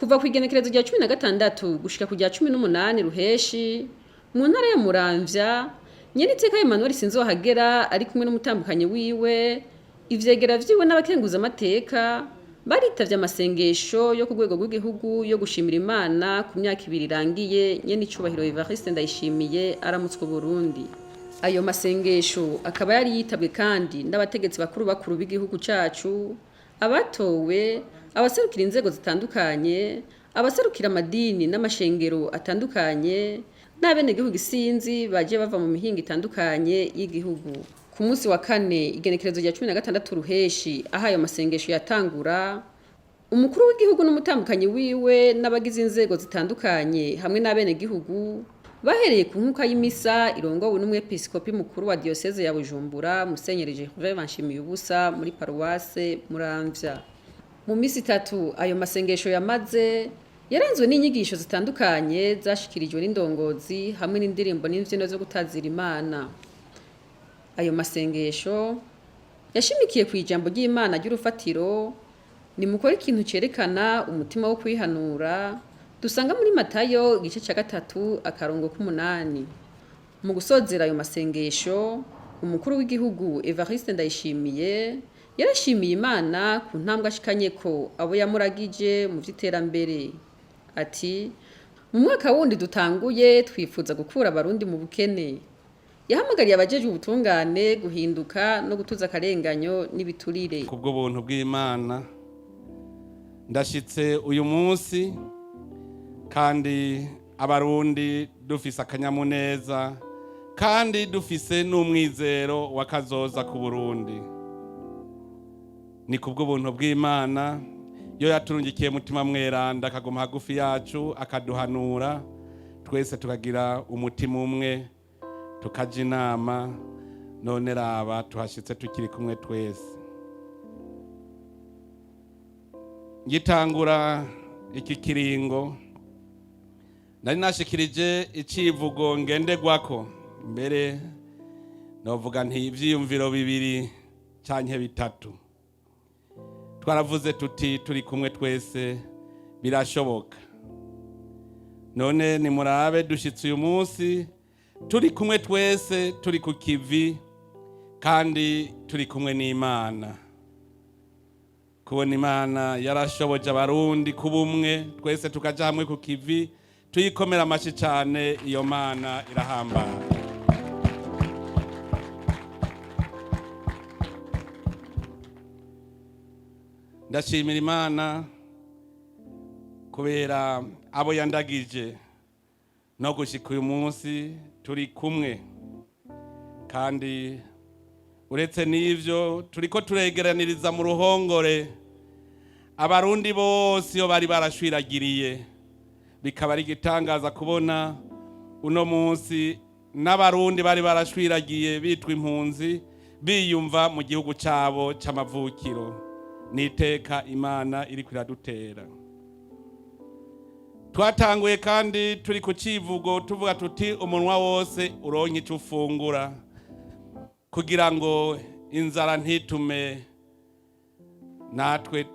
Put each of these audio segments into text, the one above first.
kuva kw'igenekerezo rya 16 gushika ku rya 18 Ruheshi mu ntara ya Muramvya, Nyeniteka Emmanuel SINZOHAGERA ari kumwe n'umutambukanyi wiwe, ivyegera vyiwe n'abakenguzamateka baritavye amasengesho yo ku rwego rw'igihugu yo gushimira Imana ku myaka ibiri irangiye Nyenicubahiro Evariste NDAYISHIMIYE aramutswa Uburundi. Ayo masengesho akaba yari yitabwe kandi n'abategetsi bakuru b'igihugu cacu, abatowe, abaserukira inzego zitandukanye, abaserukira amadini n'amashengero atandukanye, n'abenegihugu isinzi baje bava mu mihingo itandukanye y'igihugu. Ku munsi wa kane igenekerezo rya 16 Ruheshi aho ayo masengesho yatangura, umukuru w'igihugu n'umutambukanyi wiwe n'abagize inzego zitandukanye hamwe n'abenegihugu bahereye ku nkuka y'imisa irongowe n'umwepiskopi mukuru wa diocese ya Bujumbura Munsenyeri Gervais BANSHIMIYUBUSA muri paruwase Muramvya. Mu misi 3 ayo masengesho yamaze yaranzwe n'inyigisho zitandukanye zashikirijwe n'indongozi hamwe n'indirimbo n'imvyino zo gutazira Imana. Ayo masengesho yashimikiye ku ijambo ry'Imana ry'urufatiro, ni mukora ikintu cerekana umutima wo kwihanura, dusanga muri Matayo igice ca 3 akarongo k'8. Mu gusozera ayo masengesho, umukuru w'igihugu Evariste NDAYISHIMIYE yarashimiye Imana ku ntambwe ashikanye ko abo yamuragije mu vy'iterambere. Ati, mu mwaka wundi dutanguye twifuza gukura abarundi mu bukene. Yahamagariye abajejwe ubutungane guhinduka no gutuza akarenganyo n'ibiturire. Kubwo buntu bw'Imana ndashitse uyu munsi kandi abarundi dufise akanyamuneza kandi dufise n'umwizero wakazoza ku Burundi. Ni kubwo buntu bw'Imana yo yaturungikiye mutima mweranda akaguma hagufi yacu akaduhanura twese tukagira umutima umwe tukaja inama, none raba tuhashitse tukiri kumwe twese. Ngitangura iki kiringo nari nashikirije icivugo ngendegwako, mbere novuga nti ivyiyumviro bibiri canke bitatu. Twaravuze tuti turi kumwe twese birashoboka. None ni murabe dushitse uyu munsi turi kumwe twese, turi ku kivi kandi turi kumwe n'Imana. Kubona Imana yarashoboje abarundi kubumwe twese tukaja hamwe ku kivi, tuyikomera amashi cyane, iyo Mana irahambara. Ndashimira Imana kubera abo yandagije no gushika uyu munsi turi kumwe, kandi uretse n'ivyo turiko turegeraniriza mu ruhongore abarundi bose iyo bari barashwiragiriye. Bikaba ari igitangaza kubona uno munsi n'abarundi bari barashwiragiye bitwa impunzi biyumva mu gihugu cabo c'amavukiro. Niteka Imana iri kwiradutera. Twatanguye kandi turi ku civugo tuvuga tuti umunwa wose uronke ico ufungura, kugira ngo inzara ntitume natwe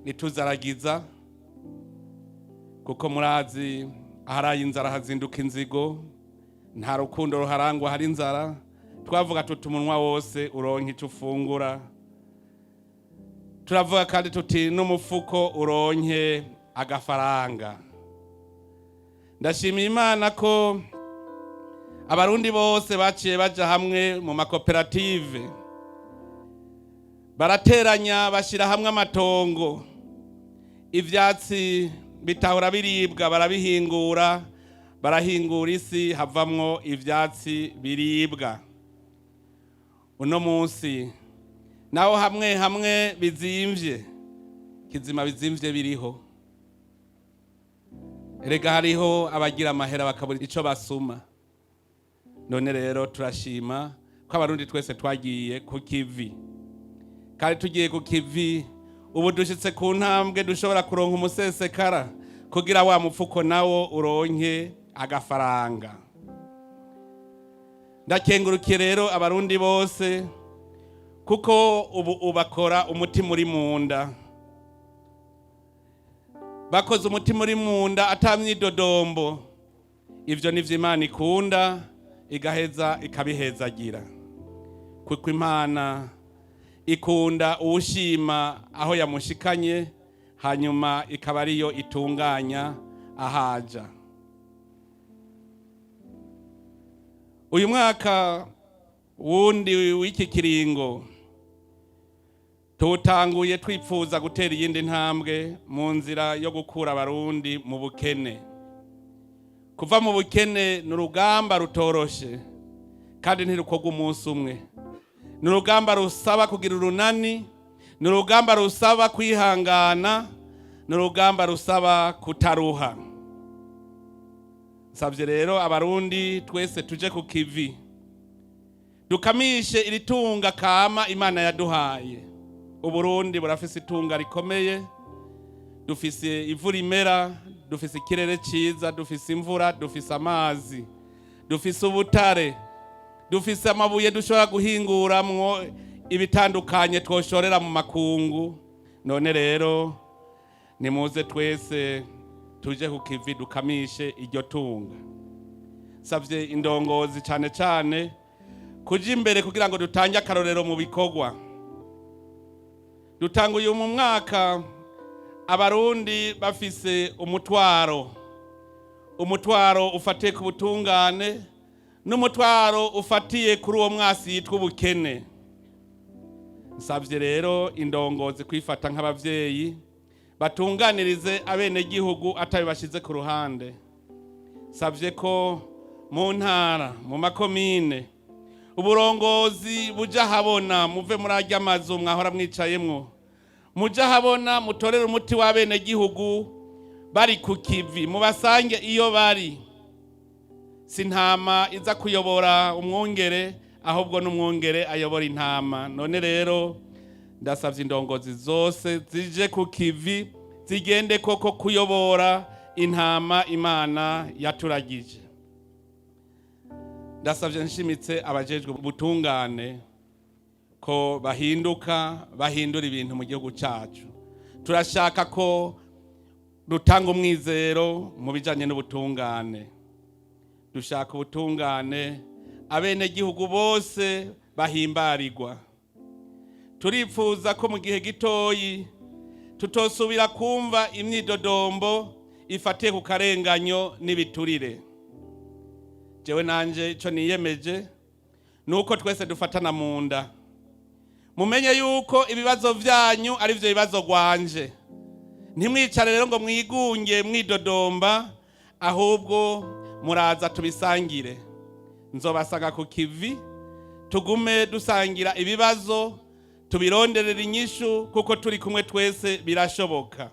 nituzaragiza, kuko murazi aharaye inzara hazinduka inzigo, nta rukundo ruharangwa hari inzara. Twavuga tuti umunwa wose uronke ico ufungura. Turavuga kandi tuti n'umufuko uronke agafaranga. Ndashimira Imana ko abarundi bose baciye baja hamwe mu makoperative, barateranya bashira hamwe amatongo, ivyatsi bitahora biribwa barabihingura, barahingura isi havamwo ivyatsi biribwa. Uno munsi naho hamwe bizimvye, kizima bizimvye biriho. Erega hariho abagira amahera bakabura ico basuma. None rero turashima ko abarundi twese twagiye ku kivi, kandi tugiye ku kivi ubu dushitse ku ntambwe dushobora kuronka umusesekara kugira wa mufuko nawo uronke agafaranga. Ndakengurukiye rero abarundi bose kuko ubu ubakora umutima uri munda. bakoze umutima uri munda atamyidodombo. Ivyo nivyo Imana ikunda igaheza ikabihezagira, kuko Imana ikunda uwushima aho yamushikanye, hanyuma ikaba ariyo itunganya ahaja. Uyu mwaka wundi w'iki kiringo tutanguye twipfuza gutera iyindi ntambwe mu nzira yo gukura abarundi mu bukene. Kuva mu bukene ni urugamba rutoroshe kandi ntirukorwa umunsi umwe. Ni urugamba rusaba kugira urunani, ni urugamba rusaba kwihangana, ni urugamba rusaba kutaruha. Nsavye rero abarundi twese tuje ku kivi, dukamishe iri tunga kama Imana yaduhaye. Uburundi burafise itunga rikomeye, dufise ivu rimera, dufise ikirere ciza, dufise imvura, dufise amazi, dufise ubutare, dufise amabuye dushobora guhinguramwo ibitandukanye twoshorera mu makungu. None rero nimuze twese tuje ku kivi dukamishe iryo tunga. Savye indongozi cane cane kuja imbere kugira ngo dutange akarorero mu bikorwa. Dutanguye mu mwaka abarundi bafise umutwaro ufatiye ku butungane n'umutwaro ufatiye kuri uwo mwasi yitwa ubukene. Nsavye rero indongozi kwifata nk'abavyeyi batunganirize abene gihugu atabibashize ku ruhande. Savye ko mu ntara, mu makomine, uburongozi buja habona, muve muri arya amazu mwahora mwicayemwo, muja habona mutorere umuti w'abene gihugu bari ku kivi, mubasange iyo bari. Sintama iza kuyobora umwungere, ahubwo n'umwungere ayobora intama. None rero ndasavye indongozi zose zije ku kivi, zigende koko kuyobora intama Imana yaturagije. Ndasavye nshimitse abajejwe ubutungane ko bahindura ibintu mu gihugu cacu. Turashaka ko dutanga umwizero mu bijanye n'ubutungane. Dushaka ubutungane abene gihugu bose bahimbarirwa. Turipfuza ko mu gihe gitoyi tutosubira kumva imyidodombo ifatiye ku karenganyo n'ibiturire. Jewe nanje ico niyemeje nuko twese dufatana mu nda. Mumenye yuko ibibazo vyanyu ari vyo bibazo gwanje. Ntimwicare rero ngo mwigunge mwidodomba, ahubwo muraza tubisangire. Nzobasaga ku kivi, tugume dusangira ibibazo, tubironderera inyishu, kuko turi kumwe twese birashoboka.